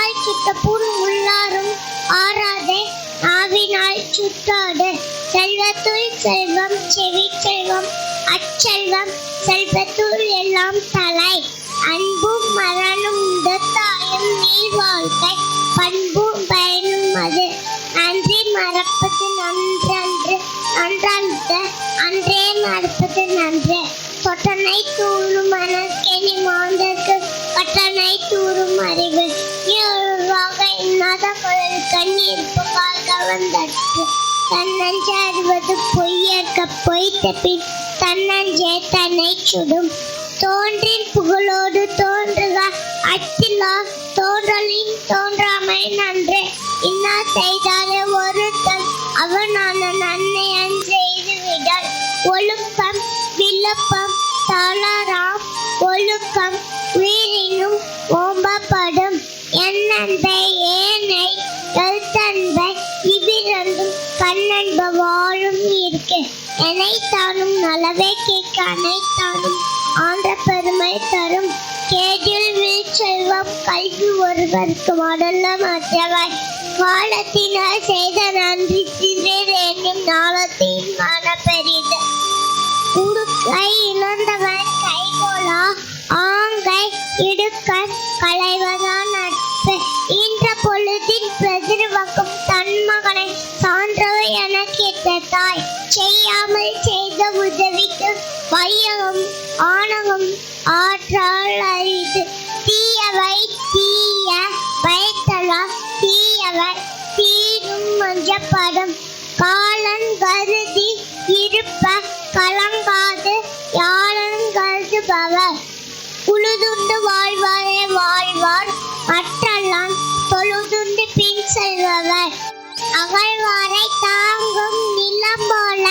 ஆவினால் சுட்டப்புண் உள்ளாரும் ஆறாதே ஆவினால் சுட்டாடு. செல்வத்துள் செல்வம் செவி செல்வம் அச்செல்வம் செல்வத்துள் எல்லாம் தலை. அன்பும் மரணம் உடத்தாயும் நீர் வாழ்க்கை பண்பும் பயனும் அது. நன்றி மறப்பது நன்றன்று நன்றன்று அன்றே மறப்பது நன்று. சொட்டனை தூரும் மனக்கெனி மாந்தற்கு கட்டணை தூரும் அறிவு. நீருவாக இன்னாத குழல் கண்ணீர்ப்பு கால் கவர்ந்தற்று. தன்னஞ்சே அறிவது பொய்யற்க பொய்த்த பின் தன்னஞ்சே தன்னை சுடும். தோன்றின் புகழோடு தோன்றுக அச்சிலா தோன்றலின் தோன்றாமை நன்று. இன்னா செய்தாலே ஒருத்தன் அவனான நன்மை செய்து விடல். ஒழுக்கம் விழுப்பம் தளராம் ஒழுக்கம் உயிரினும் ஓம்பப்படும். என்னன்பை ஏனை எழுத்தன்பை இவ்விரண்டும் கண்ணன்ப வாழும் இருக்கு. எனைத்தானும் நலவே கேட்க அனைத்தானும் ஆன்ற பெருமை தரும். கேடில் வீழ்ச்செல்வம் கல்வி ஒருவருக்கு மடல்ல மற்றவை. காலத்தினால் செய்த நன்றி சிறிது என்னும் நாளத்தின் மன பெரிது. உடுக்கை இழந்தவன் கைகோலா ஆங்கை இடுக்கண் களைவதான் நட்பு. இன்ற பொழுதின் பிரதிர்வக்கும் தன் மகனை சான்றவை என கேட்ட தாய். செய்யாமல் செய்த உதவிக்கு வையகம் ஆணவம் ஆற்றால் அரிது. தீயவை தீய பயத்தலா தீயவை தீரும் மஞ்சப்படும். காலன் கருதி இருப்ப கலங்காது யாழன் கருதுபவர். உழுதுண்டு வாழ்வாரே வாழ்வார் மற்றெல்லாம் தொழுதுண்டு பின் செல்பவர். அகழ்வாரை தாங்கும் நிலம் போல